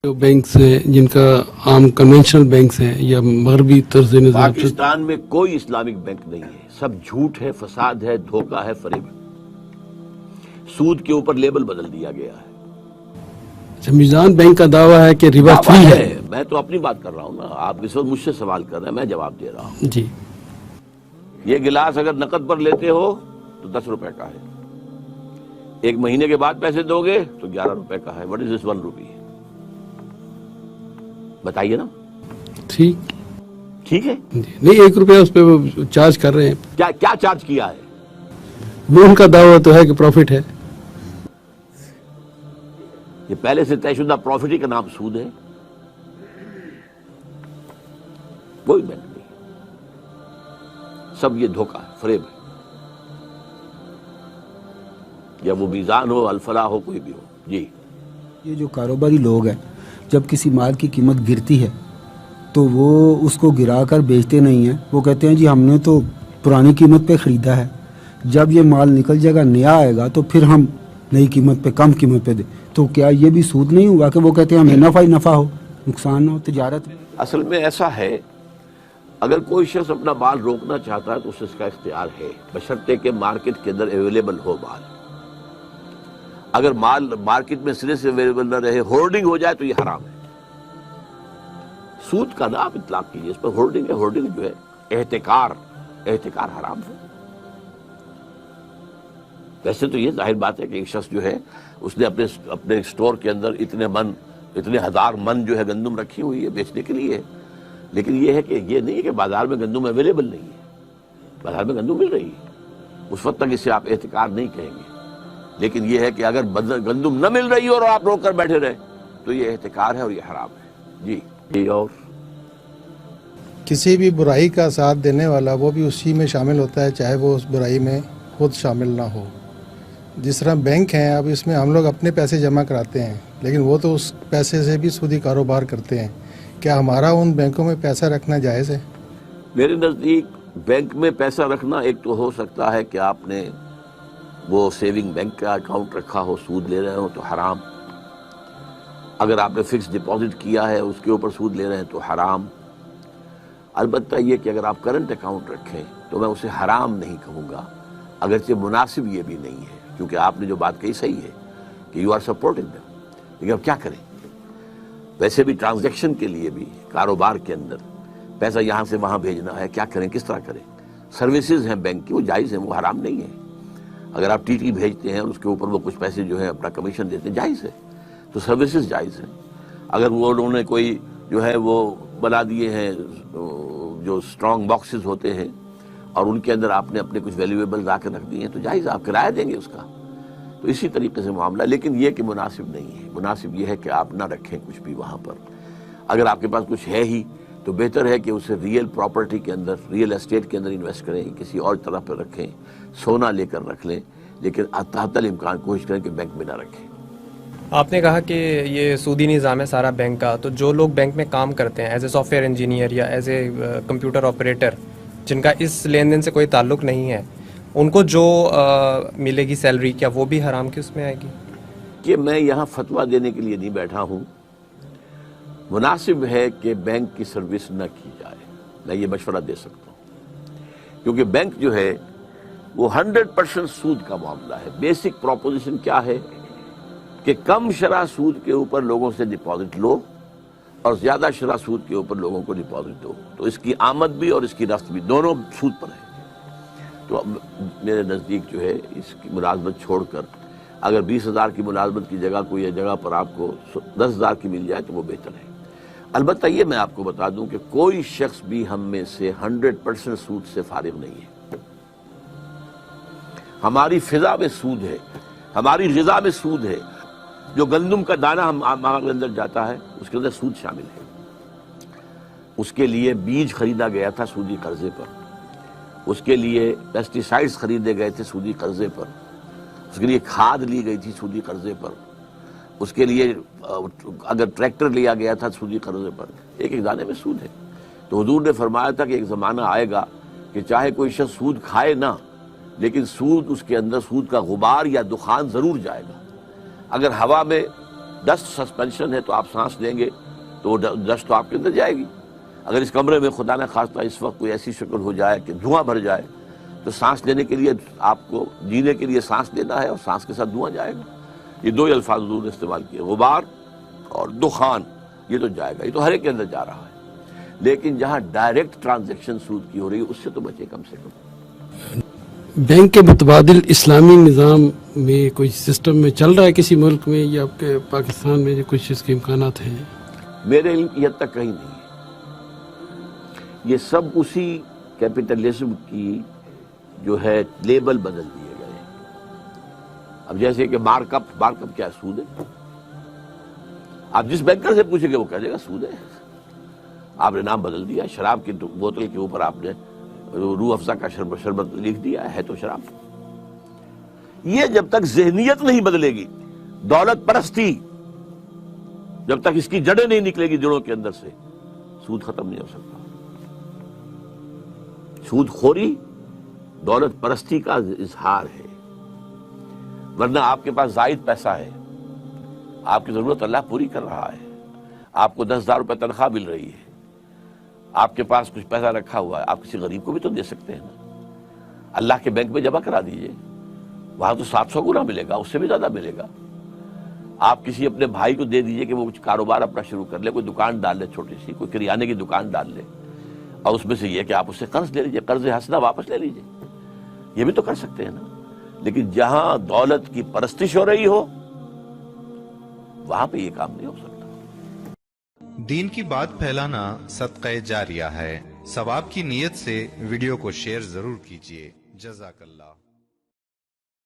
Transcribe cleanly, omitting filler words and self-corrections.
جو بینکس ہیں جن کا عام کنونشنل بینکس ہیں یا مغربی طرز نظام سے پاکستان میں کوئی اسلامک بینک نہیں ہے، سب جھوٹ ہے، فساد ہے، دھوکہ ہے، فریب ہے۔ سود کے اوپر لیبل بدل دیا گیا ہے۔ میزان بینک کا دعویٰ ہے کہ ربا فری ہے۔ میں تو اپنی بات کر رہا ہوں نا، آپ اس وقت مجھ سے سوال کر رہے ہیں، میں جواب دے رہا ہوں۔ جی یہ گلاس اگر نقد پر لیتے ہو تو 10 روپے کا ہے، 1 مہینے کے بعد پیسے دو گے تو 11 روپے کا ہے۔ وٹ از دس 1 روپی؟ بتائیے نا۔ ٹھیک ہے نہیں 1 روپیہ اس پہ چارج کر رہے ہیں۔ کیا چارج کیا ہے؟ وہ ان کا دعویٰ تو ہے کہ پروفٹ ہے۔ یہ پہلے سے طے شدہ پروفٹ ہی کا نام سود ہے۔ کوئی بینک نہیں، سب یہ دھوکہ ہے، فریب ہے۔ یا وہ میزان ہو، الفلاح ہو، کوئی بھی ہو۔ جی یہ جو کاروباری لوگ ہیں، جب کسی مال کی قیمت گرتی ہے تو وہ اس کو گرا کر بیچتے نہیں ہیں، وہ کہتے ہیں جی ہم نے تو پرانی قیمت پہ خریدا ہے، جب یہ مال نکل جائے گا، نیا آئے گا تو پھر ہم نئی قیمت پہ، کم قیمت پہ دیں۔ تو کیا یہ بھی سود نہیں ہوگا کہ وہ کہتے ہیں ہمیں نفع ہی نفع ہو، نقصان نہ ہو تجارت میں؟ اصل میں ایسا ہے، اگر کوئی شخص اپنا مال روکنا چاہتا ہے تو اس کا اختیار ہے، بشرطے کہ مارکیٹ کے اندر اویلیبل ہو مال۔ اگر مال مارکیٹ میں سرے سے اویلیبل نہ رہے، ہولڈنگ ہو جائے تو یہ حرام ہے۔ سود کا نام اطلاق کیجیے، اس پر ہولڈنگ ہے، ہولڈنگ جو ہے احتکار حرام ہے۔ ویسے تو یہ ظاہر بات ہے کہ ایک شخص جو ہے اس نے اپنے اسٹور کے اندر اتنے ہزار من جو ہے گندم رکھی ہوئی ہے بیچنے کے لیے، لیکن یہ ہے کہ یہ نہیں ہے کہ بازار میں گندم اویلیبل نہیں ہے، بازار میں گندم مل رہی ہے، اس وقت تک اسے آپ احتکار نہیں کہیں گے۔ لیکن یہ ہے کہ اگر گندم نہ مل رہی ہو اور آپ روک کر بیٹھے رہے تو یہ احتکار ہے اور یہ حرام ہے۔ جی اور کسی بھی برائی کا ساتھ دینے والا وہ بھی اسی میں شامل ہوتا ہے، چاہے وہ اس برائی میں خود شامل نہ ہو۔ جس طرح بینک ہیں، اب اس میں ہم لوگ اپنے پیسے جمع کراتے ہیں، لیکن وہ تو اس پیسے سے بھی سودی کاروبار کرتے ہیں۔ کیا ہمارا ان بینکوں میں پیسہ رکھنا جائز ہے؟ میرے نزدیک بینک میں پیسہ رکھنا ایک تو ہو سکتا ہے کہ آپ نے وہ سیونگ بینک کا اکاؤنٹ رکھا ہو، سود لے رہے ہو تو حرام۔ اگر آپ نے فکس ڈپازٹ کیا ہے اس کے اوپر سود لے رہے ہیں تو حرام۔ البتہ یہ کہ اگر آپ کرنٹ اکاؤنٹ رکھیں تو میں اسے حرام نہیں کہوں گا، اگرچہ مناسب یہ بھی نہیں ہے، کیونکہ آپ نے جو بات کہی صحیح ہے کہ یو آر سپورٹنگ دیم، لیکن اب کیا کریں؟ ویسے بھی ٹرانزیکشن کے لیے بھی کاروبار کے اندر پیسہ یہاں سے وہاں بھیجنا ہے، کیا کریں، کس طرح کریں؟ سروسز ہیں بینک کی، وہ جائز ہیں، وہ حرام نہیں ہیں۔ اگر آپ ٹی ٹی بھیجتے ہیں اور اس کے اوپر وہ کچھ پیسے جو ہے اپنا کمیشن دیتے ہیں، جائز ہے، تو سروسز جائز ہیں۔ اگر وہ انہوں نے کوئی جو ہے وہ بنا دیے ہیں جو اسٹرانگ باکسز ہوتے ہیں اور ان کے اندر آپ نے اپنے کچھ ویلیویبل لا کے رکھ دیے ہیں تو جائز، آپ کرایہ دیں گے اس کا۔ تو اسی طریقے سے معاملہ، لیکن یہ کہ مناسب نہیں ہے۔ مناسب یہ ہے کہ آپ نہ رکھیں کچھ بھی وہاں پر۔ اگر آپ کے پاس کچھ ہے ہی تو بہتر ہے کہ اسے ریئل پراپرٹی کے اندر، ریئل اسٹیٹ کے اندر انویسٹ کریں، کسی اور طرح پہ رکھیں، سونا لے کر رکھ لیں، لیکن تحت الامکان کوشش کریں کہ بینک میں نہ رکھیں۔ آپ نے کہا کہ یہ سودی نظام ہے سارا بینک کا، تو جو لوگ بینک میں کام کرتے ہیں as a soft where engineer یا ایز اے کمپیوٹر آپریٹر، جن کا اس لین دین سے کوئی تعلق نہیں ہے، ان کو جو ملے گی سیلری، کیا وہ بھی حرام کی اس میں آئے گی؟ کہ میں یہاں فتویٰ دینے کے لیے نہیں بیٹھا ہوں۔ مناسب ہے کہ بینک کی سروس نہ کی جائے، میں یہ مشورہ دے سکتا ہوں، کیونکہ بینک جو ہے وہ 100% سود کا معاملہ ہے۔ بیسک پروپوزیشن کیا ہے کہ کم شرح سود کے اوپر لوگوں سے ڈپازٹ لو اور زیادہ شرح سود کے اوپر لوگوں کو ڈپازٹ دو، تو اس کی آمد بھی اور اس کی رفت بھی دونوں سود پر ہے۔ تو میرے نزدیک جو ہے اس کی ملازمت چھوڑ کر اگر 20,000 کی ملازمت کی جگہ کوئی جگہ پر آپ کو 10,000 کی مل جائے تو وہ بہتر ہے۔ البتہ یہ میں آپ کو بتا دوں کہ کوئی شخص بھی ہم میں سے 100% سود سے فارغ نہیں ہے۔ ہماری فضا میں سود ہے، ہماری غذا میں سود ہے۔ جو گندم کا دانہ ہمارے اندر جاتا ہے اس کے اندر سود شامل ہے۔ اس کے لیے بیج خریدا گیا تھا سودی قرضے پر، اس کے لیے پیسٹی سائیڈز خریدے گئے تھے سودی قرضے پر، اس کے لیے کھاد لی گئی تھی سودی قرضے پر، اس کے لیے اگر ٹریکٹر لیا گیا تھا سودی قرضے پر، ایک دانے میں سود ہے۔ تو حضور نے فرمایا تھا کہ ایک زمانہ آئے گا کہ چاہے کوئی شخص سود کھائے نہ، لیکن سود اس کے اندر سود کا غبار یا دخان ضرور جائے گا۔ اگر ہوا میں ڈسٹ سسپینشن ہے تو آپ سانس لیں گے تو وہ ڈسٹ تو آپ کے اندر جائے گی. اگر اس کمرے میں خدا نہ خواستہ اس وقت کوئی ایسی شکل ہو جائے کہ دھواں بھر جائے تو سانس لینے کے لیے آپ کو جینے کے لیے سانس لینا ہے اور سانس کے ساتھ دھواں جائے گا. یہ دو ہی الفاظ حضور نے استعمال کیے, غبار اور دخان. یہ تو جائے گا, یہ تو ہر ایک کے اندر جا رہا ہے. لیکن جہاں ڈائریکٹ ٹرانزیکشن سود کی ہو رہی ہے اس سے تو بچے کم سے کم. بینک کے متبادل اسلامی نظام میں کوئی سسٹم میں چل رہا ہے کسی ملک میں, یا آپ کے پاکستان میں کچھ اس کے امکانات ہیں؟ میرے علم کی حد تک کہیں نہیں ہے. یہ سب اسی کیپٹلزم کی جو ہے لیبل بدل دیے گئے. اب جیسے کہ مارک اپ کیا سود ہے؟ آپ جس بینکر سے پوچھیں گے وہ کہہ دے گا سود ہے. آپ نے نام بدل دیا, شراب کی بوتل کے اوپر آپ نے روح افزا کا شربت لکھ دیا ہے تو شراب. یہ جب تک ذہنیت نہیں بدلے گی, دولت پرستی جب تک اس کی جڑیں نہیں نکلے گی جڑوں کے اندر سے, سود ختم نہیں ہو سکتا. سود خوری دولت پرستی کا اظہار ہے. ورنہ آپ کے پاس زائد پیسہ ہے, آپ کی ضرورت اللہ پوری کر رہا ہے, آپ کو 10,000 روپے تنخواہ مل رہی ہے, آپ کے پاس کچھ پیسہ رکھا ہوا ہے, آپ کسی غریب کو بھی تو دے سکتے ہیں نا. اللہ کے بینک میں جمع کرا دیجئے, وہاں تو 700 گنا ملے گا, اس سے بھی زیادہ ملے گا. آپ کسی اپنے بھائی کو دے دیجئے کہ وہ کچھ کاروبار اپنا شروع کر لے, کوئی دکان ڈال لے چھوٹی سی, کوئی کریانے کی دکان ڈال لے, اور اس میں سے یہ کہ آپ اس سے قرض لے لیجئے, قرض حسنہ واپس لے لیجئے. یہ بھی تو کر سکتے ہیں نا. لیکن جہاں دولت کی پرستش ہو رہی ہو وہاں پہ یہ کام نہیں ہو سکتا. دین کی بات پھیلانا صدقہ جاریہ ہے. ثواب کی نیت سے ویڈیو کو شیئر ضرور کیجیے. جزاک اللہ.